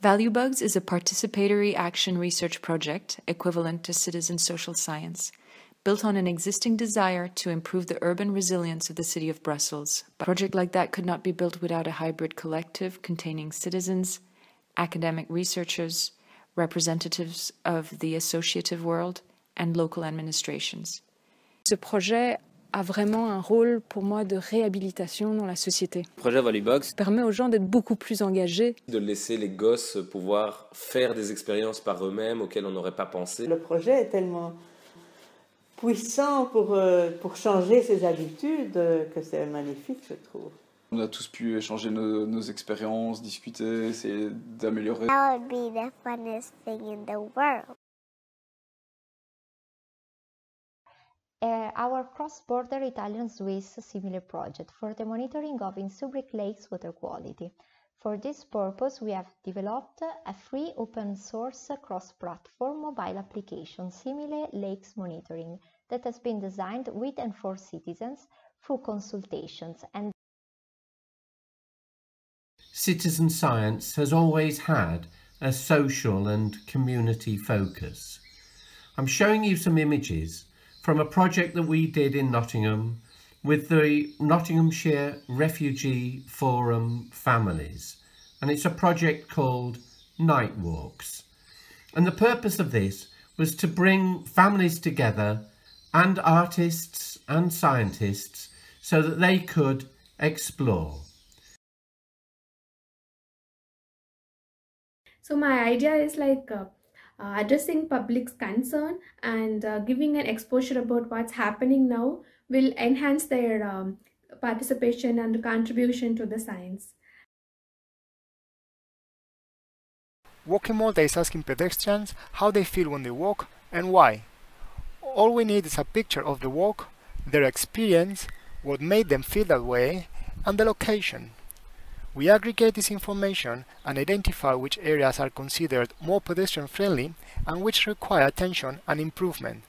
ValueBugs is a participatory action research project equivalent to citizen social science, built on an existing desire to improve the urban resilience of the city of Brussels. A project like that could not be built without a hybrid collective containing citizens, academic researchers, representatives of the associative world, and local administrations. Ce projet a vraiment un rôle pour moi de réhabilitation dans la société. Le projet ValueBugs permet aux gens d'être beaucoup plus engagés. De laisser les gosses pouvoir faire des expériences par eux-mêmes auxquelles on n'aurait pas pensé. Le projet est tellement puissant pour changer ses habitudes que c'est magnifique, je trouve. On a tous pu échanger nos expériences, discuter, essayer d'améliorer. That would be the funnest thing in the world. Our cross-border Italian-Swiss SIMILE project for the monitoring of Innsbruck Lake's water quality. For this purpose, we have developed a free open-source cross-platform mobile application, SIMILE Lakes Monitoring, that has been designed with and for citizens through consultations. And citizen science has always had a social and community focus. I'm showing you some images from a project that we did in Nottingham with the Nottinghamshire Refugee Forum families, and it's a project called Night Walks. And the purpose of this was to bring families together and artists and scientists so that they could explore. So my idea is like addressing public's concern and giving an exposure about what's happening now will enhance their participation and contribution to the science. Walking Malta is asking pedestrians how they feel when they walk and why. All we need is a picture of the walk, their experience, what made them feel that way, and the location. We aggregate this information and identify which areas are considered more pedestrian-friendly and which require attention and improvement.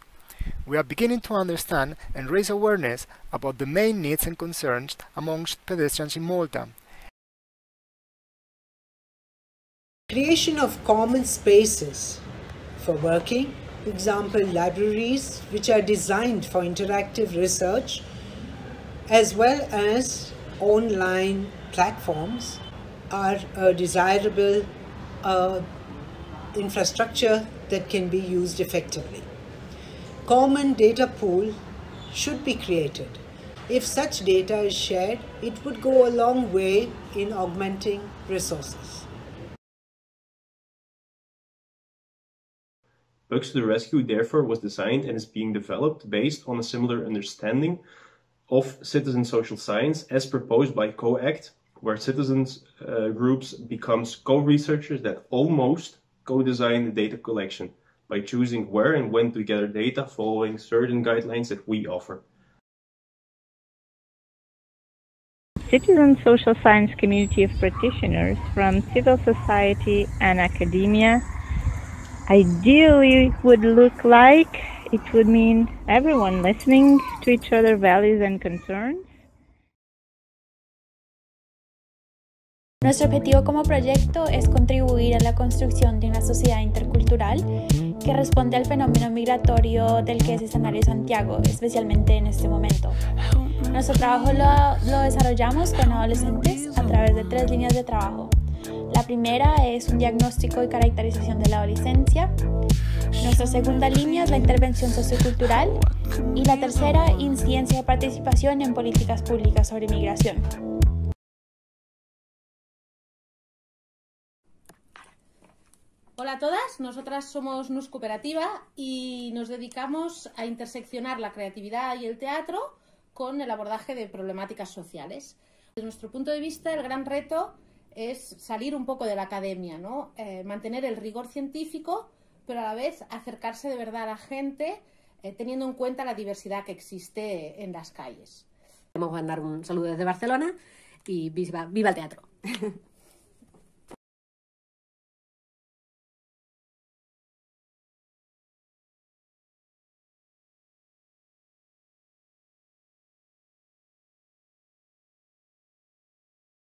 We are beginning to understand and raise awareness about the main needs and concerns amongst pedestrians in Malta. Creation of common spaces for working, for example libraries which are designed for interactive research, as well as online platforms are a desirable infrastructure that can be used effectively. Common data pool should be created. If such data is shared, it would go a long way in augmenting resources. Bugs to the Rescue therefore was designed and is being developed based on a similar understanding of citizen social science as proposed by COACT, where citizens groups becomes co-researchers that almost co-design the data collection by choosing where and when to gather data following certain guidelines that we offer. Citizen social science community of practitioners from civil society and academia ideally would look like it would mean everyone listening to each other's values and concerns. Nuestro objetivo como proyecto es contribuir a la construcción de una sociedad intercultural que responde al fenómeno migratorio del que es escenario Santiago, especialmente en este momento. Nuestro trabajo lo desarrollamos con adolescentes a través de 3 líneas de trabajo. La primera es un diagnóstico y caracterización de la adolescencia. Nuestra segunda línea es la intervención sociocultural. Y la tercera, incidencia de participación en políticas públicas sobre migración. Hola a todas, nosotras somos NUS Cooperativa y nos dedicamos a interseccionar la creatividad y el teatro con el abordaje de problemáticas sociales. Desde nuestro punto de vista, el gran reto es salir un poco de la academia, ¿no? Mantener el rigor científico, pero a la vez acercarse de verdad a la gente, teniendo en cuenta la diversidad que existe en las calles. Queremos mandar un saludo desde Barcelona y viva el teatro.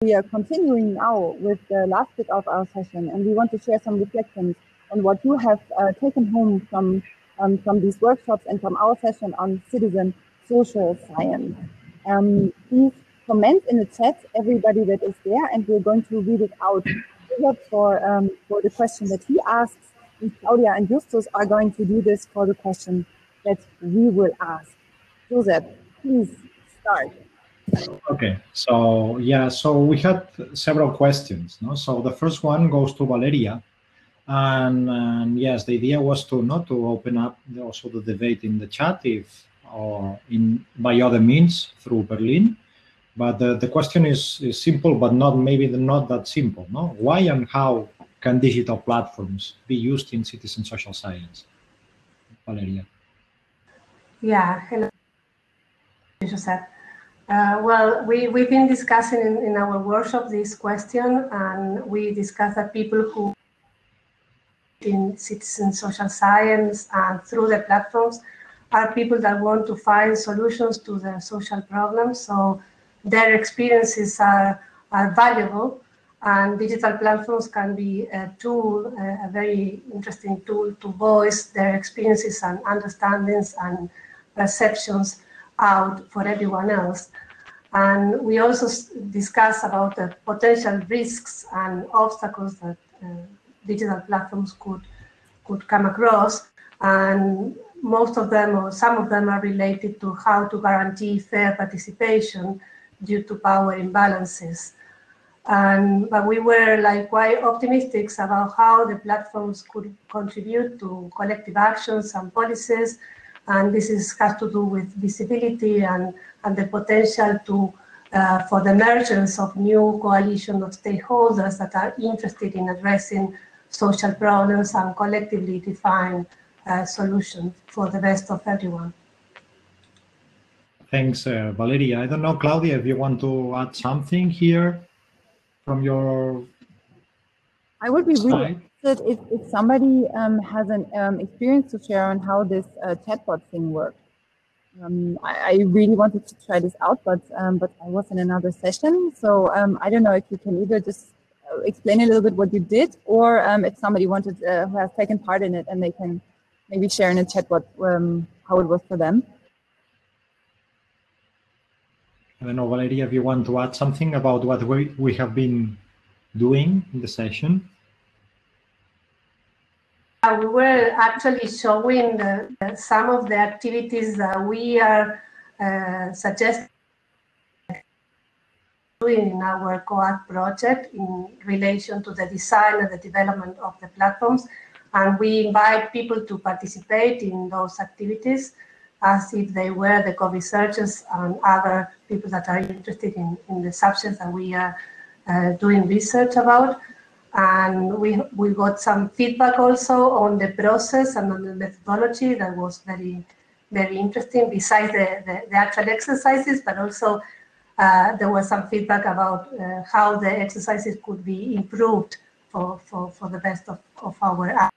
We are continuing now with the last bit of our session, and we want to share some reflections on what you have taken home from these workshops and from our session on citizen social science. Please comment in the chat, everybody that is there, and we're going to read it out for the question that he asks, and Claudia and Justus are going to do this for the question that we will ask. Joseph, please start. Okay, so yeah, so we had several questions. No? So the first one goes to Valeria, and yes, the idea was to open up also the debate in the chat, or by other means through Berlin. But the question is simple, but maybe not that simple. No, why and how can digital platforms be used in citizen social science? Valeria. Yeah, hello, Joseph. Well, we've been discussing in our workshop this question, and we discussed that people who in citizen social science and through the platforms are people that want to find solutions to their social problems. So their experiences are valuable, and digital platforms can be a tool, a very interesting tool to voice their experiences and understandings and perceptions out for everyone else. And we also discuss about the potential risks and obstacles that digital platforms could come across, and most of them or some of them are related to how to guarantee fair participation due to power imbalances. But we were quite optimistic about how the platforms could contribute to collective actions and policies, and this has to do with visibility and the potential for the emergence of new coalition of stakeholders that are interested in addressing social problems and collectively define solutions for the best of everyone. Thanks, Valeria. I don't know, Claudia, if you want to add something here from your I would be really side. interested if somebody has an experience to share on how this chatbot thing works. I really wanted to try this out, but I was in another session, so I don't know if you can either just explain a little bit what you did, or if somebody wanted who has taken part in it, and they can maybe share in a chat how it was for them. I don't know, Valeria, if you want to add something about what we have been doing in the session. We were actually showing some of the activities that we are suggesting doing in our COAC project in relation to the design and the development of the platforms. And we invite people to participate in those activities as if they were the co-researchers and other people that are interested in the subjects that we are doing research about. And we got some feedback also on the process and on the methodology that was very, very interesting, besides the actual exercises, but also there was some feedback about how the exercises could be improved for the best of our.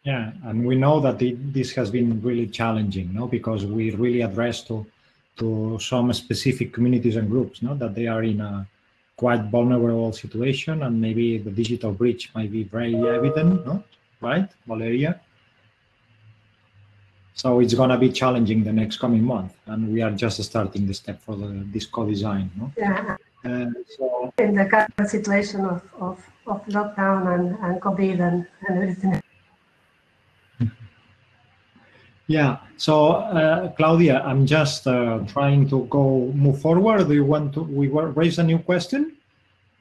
Yeah, and we know that this has been really challenging, no? Because we really address to some specific communities and groups, no? That they are in a quite vulnerable situation, and maybe the digital breach might be very evident, no? Right, Valeria? So it's going to be challenging the next coming month, and we are just starting the step for this co-design, no? Yeah. So in the current situation of lockdown and COVID and everything. Yeah, so Claudia, I'm just trying to move forward. Do you want to, we raise a new question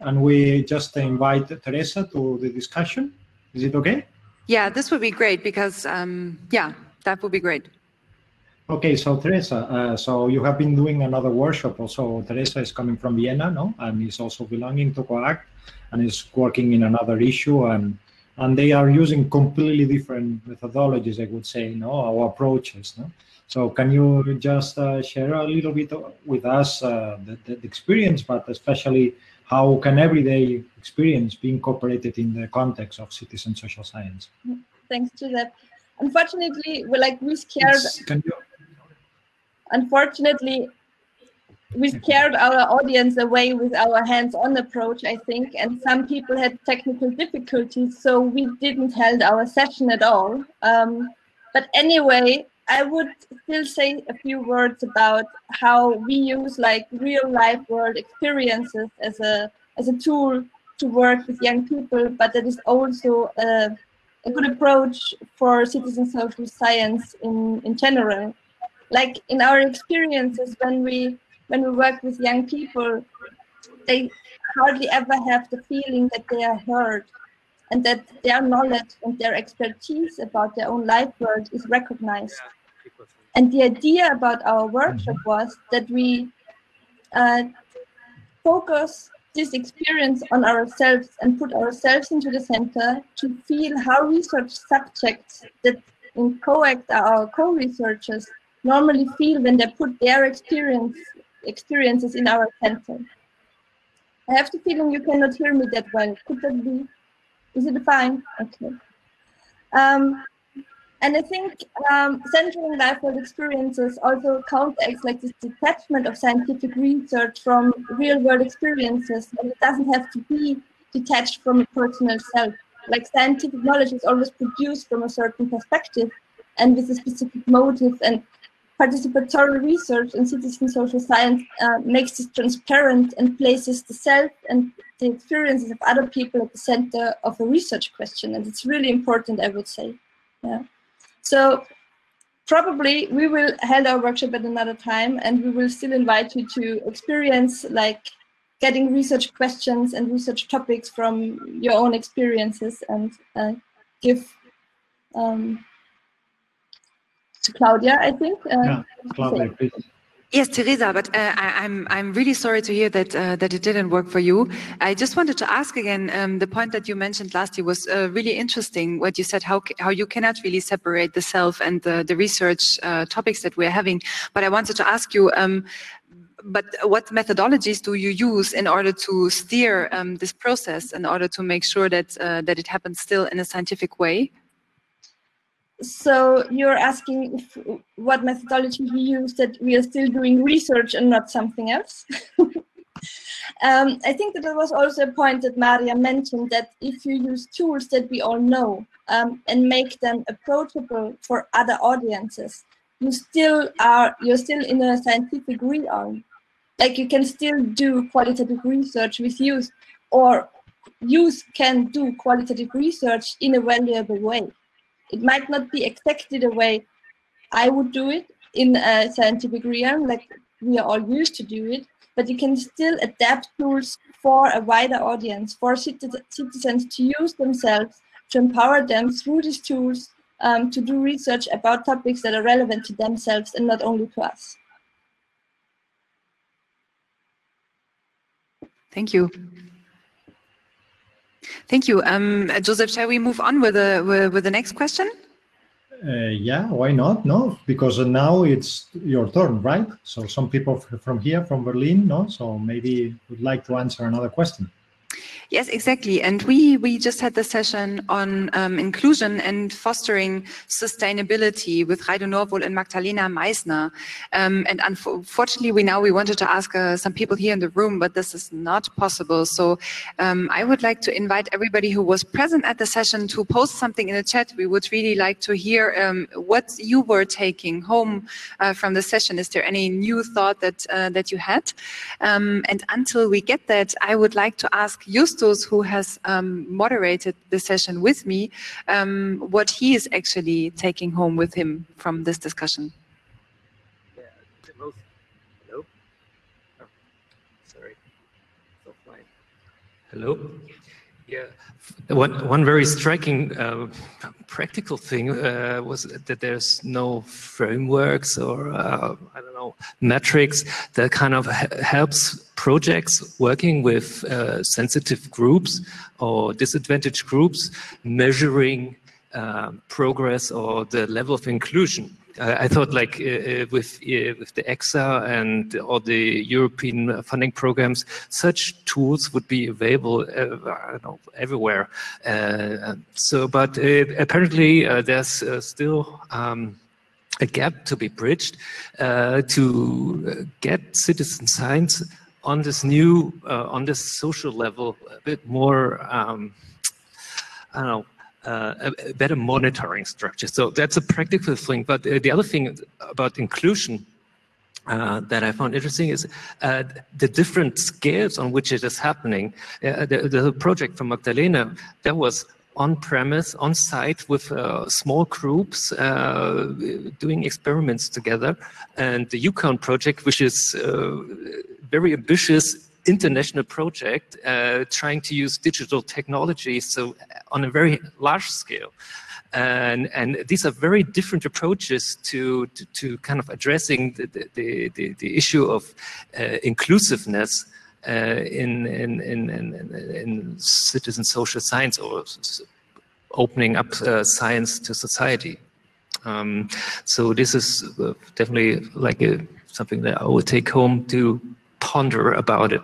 and we just invite Teresa to the discussion? Is it okay? Yeah, this would be great because, yeah, that would be great. Okay, so Teresa, so you have been doing another workshop also. Teresa is coming from Vienna, no? And is also belonging to COAC and is working in another issue, and they are using completely different methodologies, I would say, no, our approaches. No? So can you just share a little bit with us the experience, but especially how can everyday experience be incorporated in the context of citizen social science? Thanks, Joseph. Unfortunately, we're scared. Unfortunately, we scared our audience away with our hands-on approach, I think, and some people had technical difficulties, so we didn't hold our session at all. But anyway, I would still say a few words about how we use like real-life world experiences as a tool to work with young people, but that is also a good approach for citizen social science in general. Like in our experiences, when we work with young people, they hardly ever have the feeling that they are heard and that their knowledge and their expertise about their own life world is recognized. And the idea about our workshop was that we focus this experience on ourselves and put ourselves into the center to feel how research subjects that in COACT are our co-researchers normally feel when they put their experiences in our center. I have the feeling you cannot hear me that well. Could that be? Is it fine? Okay. And I think centering life world experiences also counteracts like this detachment of scientific research from real world experiences, and it doesn't have to be detached from a personal self. Like scientific knowledge is always produced from a certain perspective and with a specific motive, and participatory research in citizen social science makes this transparent and places the self and the experiences of other people at the center of a research question, and it's really important, I would say. Yeah. So probably we will hold our workshop at another time, and we will still invite you to experience like getting research questions and research topics from your own experiences, and give to Claudia, I think. Yeah, Claudia, please. Yes, Teresa, but I'm really sorry to hear that that it didn't work for you. I just wanted to ask again, the point that you mentioned last year was really interesting. What you said, how you cannot really separate the self and the research topics that we're having. But I wanted to ask you, but what methodologies do you use in order to steer this process, in order to make sure that that it happens still in a scientific way? So you're asking what methodology we use that we are still doing research and not something else? I think that there was also a point that Maria mentioned, that if you use tools that we all know and make them approachable for other audiences, you're still in a scientific realm. Like you can still do qualitative research with youth, or youth can do qualitative research in a valuable way. It might not be exactly the way I would do it in a scientific realm, like we are all used to do it, but you can still adapt tools for a wider audience, for citizens to use themselves, to empower them through these tools to do research about topics that are relevant to themselves and not only to us. Thank you. Thank you. Joseph, shall we move on with the next question? Yeah, why not? No, because now it's your turn, right? So some people from here, from Berlin, no? So maybe would like to answer another question. Yes, exactly. And we just had the session on inclusion and fostering sustainability with Raido Norwohl and Magdalena Meissner. And unfortunately, we wanted to ask some people here in the room, but this is not possible. So I would like to invite everybody who was present at the session to post something in the chat. We would really like to hear what you were taking home from the session. Is there any new thought that you had? And until we get that, I would like to ask Justus, who has moderated the session with me, what he is actually taking home with him from this discussion. Hello? Oh, sorry. It's offline. Hello? Yeah. One very striking practical thing was that there's no frameworks or I don't know, metrics that kind of helps projects working with sensitive groups or disadvantaged groups measuring progress or the level of inclusion. I thought, like with the EXA and all the European funding programs, such tools would be available, I don't know, everywhere. But apparently there's still a gap to be bridged to get citizen science on this new, on this social level, a bit more, I don't know, a better monitoring structure. So that's a practical thing. But the other thing about inclusion that I found interesting is the different scales on which it is happening. The project from Magdalena, that was on-premise, on-site with small groups doing experiments together. And the Yukon project, which is very ambitious international project, trying to use digital technology, so on a very large scale. And these are very different approaches to kind of addressing the issue of inclusiveness in citizen social science, or opening up science to society. So this is definitely like something that I will take home to ponder about it.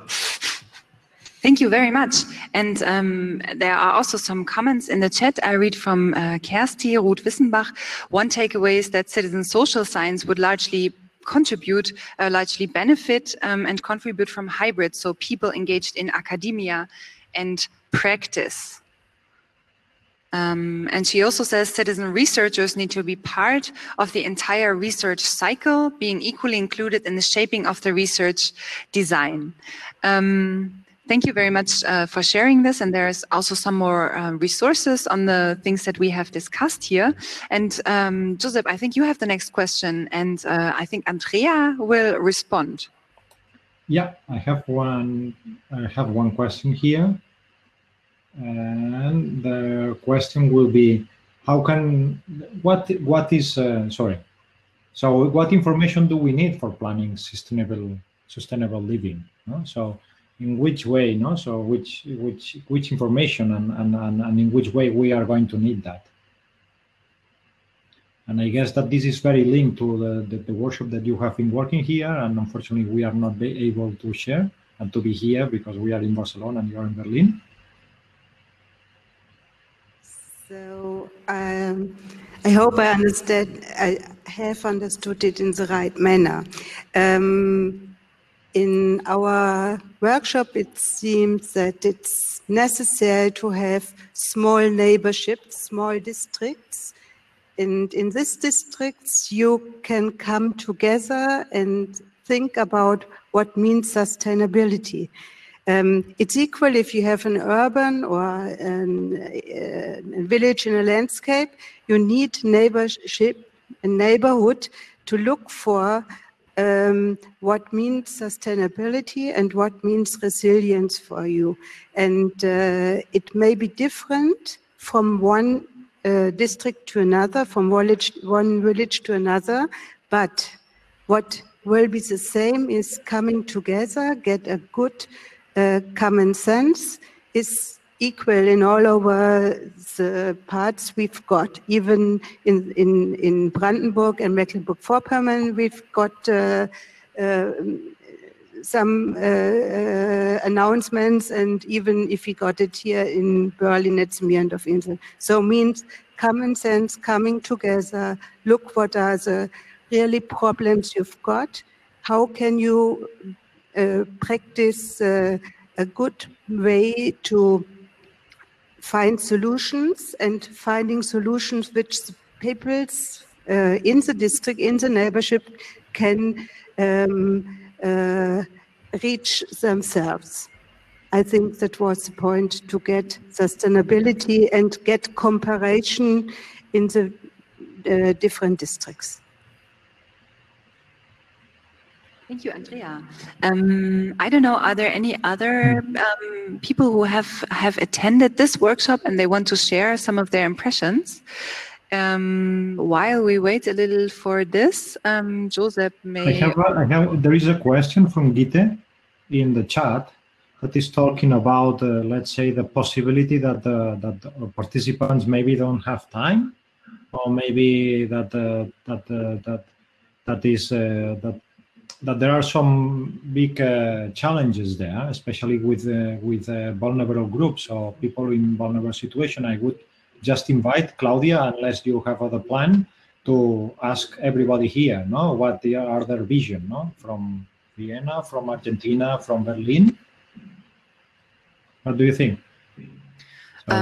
Thank you very much. And there are also some comments in the chat. I read from Kersti Ruth-Wissenbach. One takeaway is that citizen social science would largely contribute, largely benefit and contribute from hybrids, so people engaged in academia and practice. And she also says citizen researchers need to be part of the entire research cycle, being equally included in the shaping of the research design. Thank you very much for sharing this. And there's also some more resources on the things that we have discussed here. And Joseph, I think you have the next question, and I think Andrea will respond. Yeah, I have one question here. And the question will be, how can, what is, sorry. So what information do we need for planning sustainable living? No? So in which way, no? So which information and in which way we are going to need that? And I guess that this is very linked to the workshop that you have been working here, and unfortunately we are not able to share and to be here because we are in Barcelona and you are in Berlin. So I hope I have understood it in the right manner. In our workshop, it seems that it's necessary to have small neighborships, small districts. And in these districts, you can come together and think about what means sustainability. It's equal if you have an urban or a village in a landscape. You need neighborship, a neighborhood to look for what means sustainability and what means resilience for you. And it may be different from one district to another, from one village to another, but what will be the same is coming together, get a good common sense is equal in all over the parts we've got. Even in Brandenburg and Mecklenburg-Vorpommern, we've got some announcements, and even if we got it here in Berlin, it's Mierendorf-Insel. So means common sense, coming together, look what are the really problems you've got, how can you practice a good way to find solutions, and finding solutions which the peoples in the district, in the neighborship can reach themselves. I think that was the point, to get sustainability and get comparison in the different districts. Thank you, Andrea. I don't know, are there any other people who have attended this workshop and they want to share some of their impressions? While we wait a little for this, Joseph may... There is a question from Gite in the chat that is talking about, let's say, the possibility that that participants maybe don't have time, or maybe that there are some big challenges there, especially with vulnerable groups or people in vulnerable situation. I would just invite Claudia, unless you have other plan, to ask everybody here, no, what are their vision, no, from Vienna, from Argentina, from Berlin. What do you think?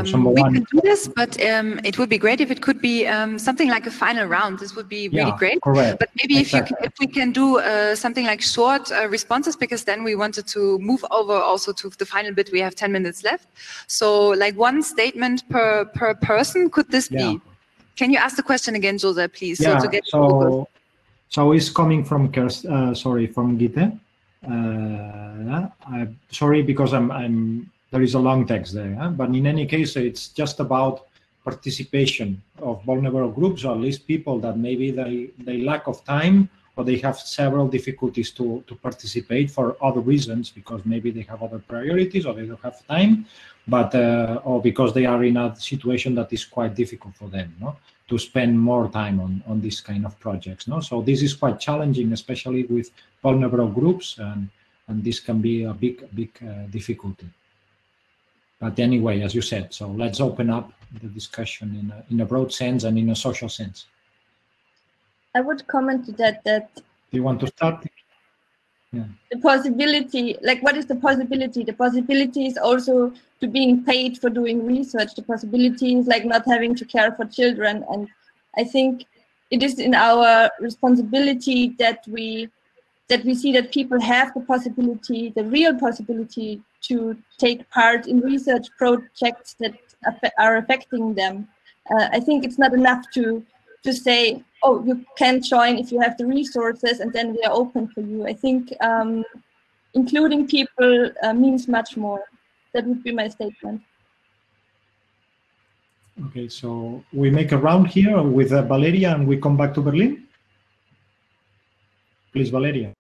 So we can do this, but it would be great if it could be something like a final round. This would be really great. Correct. But maybe if we can do something like short responses, because then we wanted to move over also to the final bit. We have 10 minutes left. So like one statement per person, could this be? Can you ask the question again, Jose, please? Yeah, so to get so it's coming from from Gite. Sorry, because there is a long text there, but in any case, it's just about participation of vulnerable groups, or at least people that maybe they lack of time, or they have several difficulties to participate for other reasons, because maybe they have other priorities, or they don't have time, but or because they are in a situation that is quite difficult for them, no, to spend more time on this kind of projects, no. So this is quite challenging, especially with vulnerable groups, and this can be a big difficulty. But anyway, as you said, so let's open up the discussion in a broad sense and in a social sense. I would comment to that. Do you want to start? Yeah. The possibility, like what is the possibility? The possibility is also to being paid for doing research. The possibility is like not having to care for children. And I think it is in our responsibility that we see that people have the possibility, the real possibility, to take part in research projects that are affecting them. I think it's not enough to say, oh, you can join if you have the resources and then we are open for you. I think including people means much more. That would be my statement. Okay, so we make a round here with Valeria and we come back to Berlin. Please, Valeria.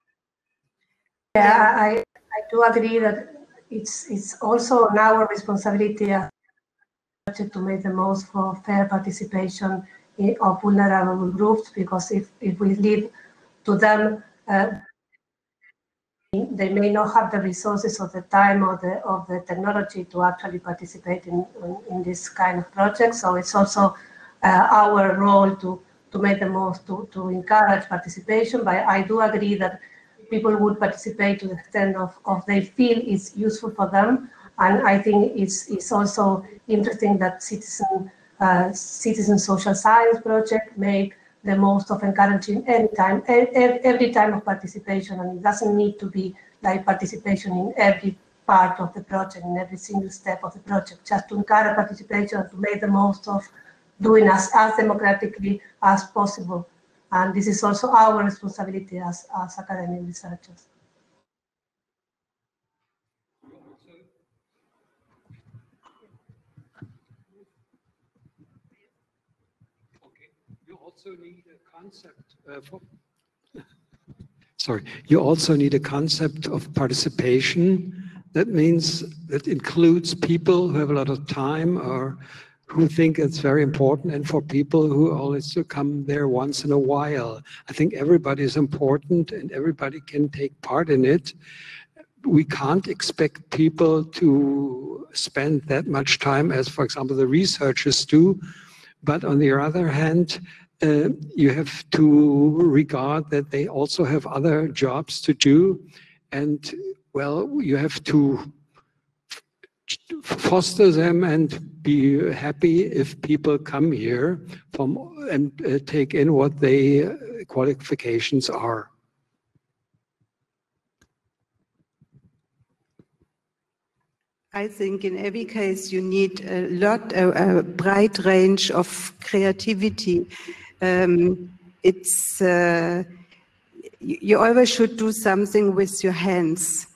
Yeah, I do agree that it's also our responsibility to make the most for fair participation of vulnerable groups, because if we leave to them, they may not have the resources or the time or the technology to actually participate in this kind of project. So it's also our role to make the most, to encourage participation. But I do agree that people would participate to the extent of they feel it's useful for them. And I think it's also interesting that citizen social science project make the most of encouraging every time of participation, and it doesn't need to be like participation in every part of the project, in every single step of the project, just to encourage participation, to make the most of doing as democratically as possible. And this is also our responsibility as academic researchers. You also need a concept you also need a concept of participation. That means that includes people who have a lot of time or who think it's very important, and for people who always come there once in a while. I think everybody is important and everybody can take part in it. We can't expect people to spend that much time as, for example, the researchers do. But on the other hand, you have to regard that they also have other jobs to do. And, well, you have to foster them and be happy if people come here and take in what their qualifications are. I think in every case you need a bright range of creativity. You always should do something with your hands,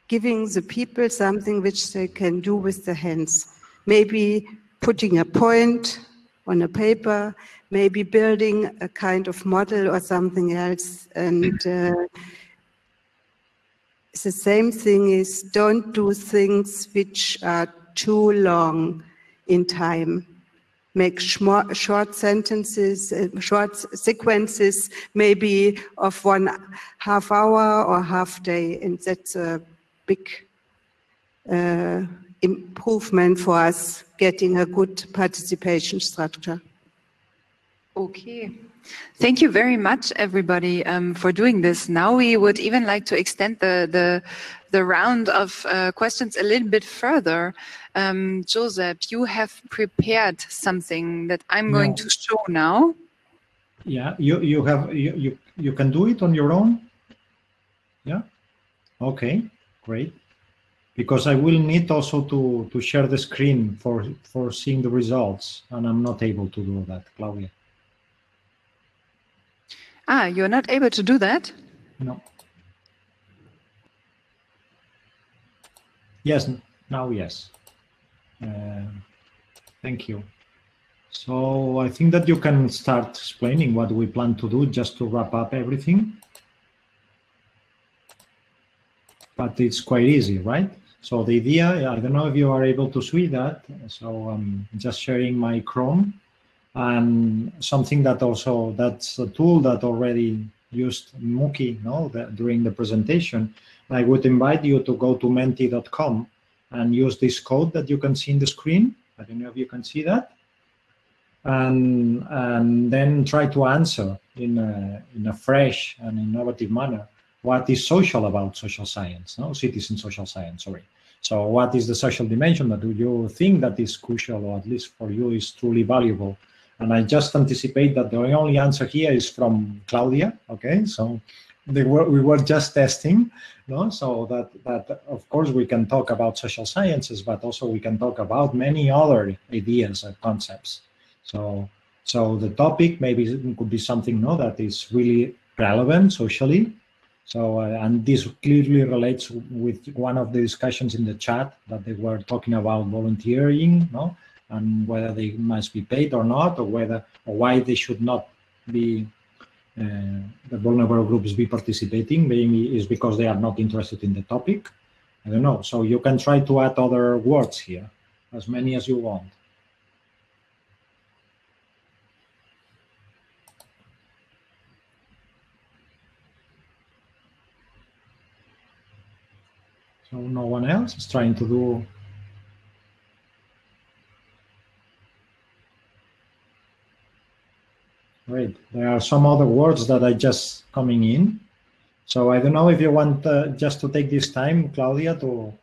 giving the people something which they can do with their hands. Maybe putting a point on a paper, maybe building a kind of model or something else. And the same thing is, don't do things which are too long in time. Make short sentences, short sequences, maybe of 1/2 hour or half day, and that's a big improvement for us getting a good participation structure. Okay. Thank you very much, everybody, for doing this. Now we would even like to extend the round of questions a little bit further. Joseph, you have prepared something that I'm going to show now. Yeah, you can do it on your own. Yeah. Okay. Great. Because I will need also to share the screen for seeing the results, and I'm not able to do that, Claudia. Ah, you're not able to do that? No. Yes, now yes. Thank you. So I think that you can start explaining what we plan to do just to wrap up everything. But it's quite easy, right? So the idea, I don't know if you are able to see that. So I'm just sharing my Chrome. And something that also, that's a tool that already used Mookie during the presentation. I would invite you to go to menti.com and use this code that you can see in the screen. I don't know if you can see that. And then try to answer in a fresh and innovative manner what is social about social science, citizen social science, sorry. So what is the social dimension that do you think that is crucial, or at least for you is truly valuable? And I just anticipate that the only answer here is from Claudia, okay? So we were just testing, so that of course we can talk about social sciences, but also we can talk about many other ideas and concepts. So the topic maybe could be something that is really relevant socially. So and this clearly relates with one of the discussions in the chat that they were talking about volunteering, and whether they must be paid or not, or why they should not be the vulnerable groups be participating. Maybe is because they are not interested in the topic. I don't know. So you can try to add other words here, as many as you want. So no one else is trying to do. Great. There are some other words that are just coming in. So I don't know if you want just to take this time, Claudia, to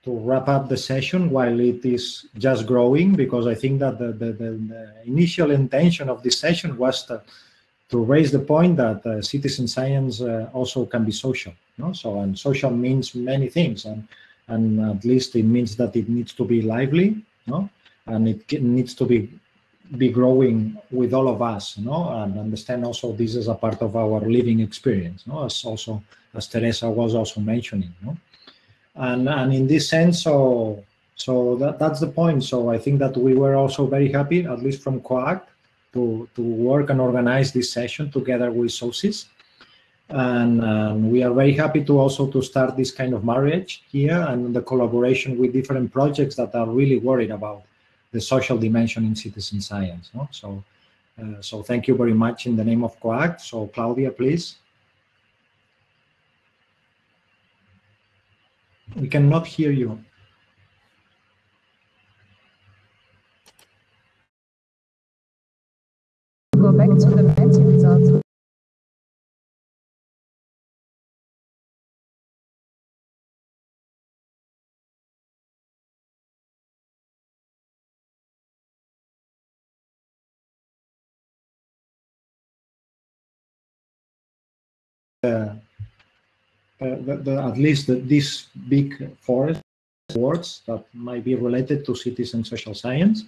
wrap up the session while it is just growing, because I think that the initial intention of this session was to raise the point that citizen science also can be social. So, and social means many things, and at least it means that it needs to be lively, and it needs to be growing with all of us, and understand also this is a part of our living experience, as Teresa was also mentioning, and in this sense, so that's the point. So I think that we were also very happy, at least from COACT, to work and organize this session together with SOCIS. And we are very happy to also to start this kind of marriage here and the collaboration with different projects that are really worried about the social dimension in citizen science. So thank you very much in the name of COACT. So Claudia, please. We cannot hear you. Go back to the Menti results. At least these big forest words that might be related to citizen social science.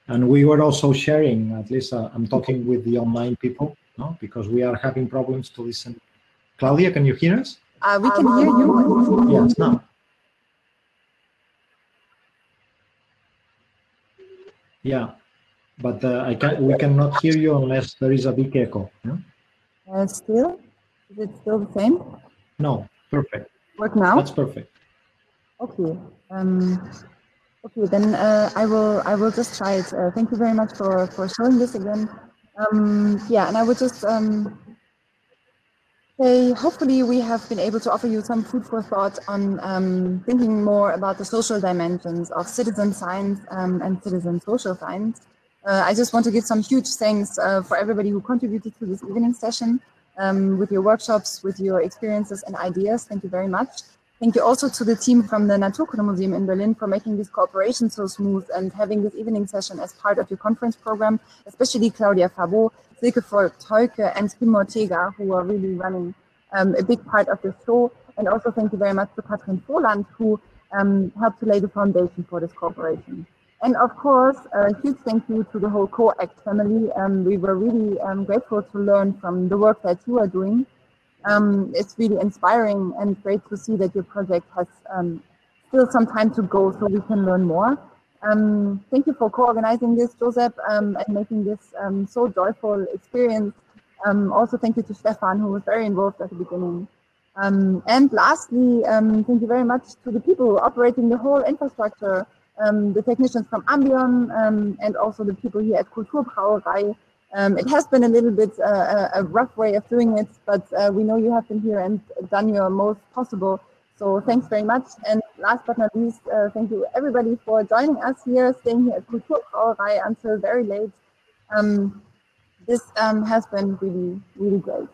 And we were also sharing, at least I'm talking with the online people, because we are having problems to listen. Claudia, can you hear us? We can hear you. Yes, now. Yeah, but we cannot hear you unless there is a big echo. Still? Is it still the same? No, perfect. Work now? That's perfect. Okay. Okay, then I will just try it. Thank you very much for showing this again. Yeah, and I would just say, hopefully we have been able to offer you some food for thought on thinking more about the social dimensions of citizen science and citizen social science. I just want to give some huge thanks for everybody who contributed to this evening session with your workshops, with your experiences and ideas. Thank you very much. Thank you also to the team from the Naturkunde Museum in Berlin for making this cooperation so smooth and having this evening session as part of your conference program, especially Claudia Fabo, Silke Vogt-Heuke and Kim Ortega, who are really running a big part of the show. And also thank you very much to Katrin Voland, who helped to lay the foundation for this cooperation. And of course, a huge thank you to the whole COACT family. We were really grateful to learn from the work that you are doing. It's really inspiring and great to see that your project has still some time to go so we can learn more. Thank you for co-organizing this, Josep, and making this so joyful experience. Also thank you to Stefan, who was very involved at the beginning. And lastly, thank you very much to the people operating the whole infrastructure, the technicians from Ambion, and also the people here at Kulturbrauerei. It has been a little bit a rough way of doing it, but we know you have been here and done your most possible. So thanks very much. And last but not least, thank you everybody for joining us here, staying here at Kulturbrauerei until very late. This has been really, really great.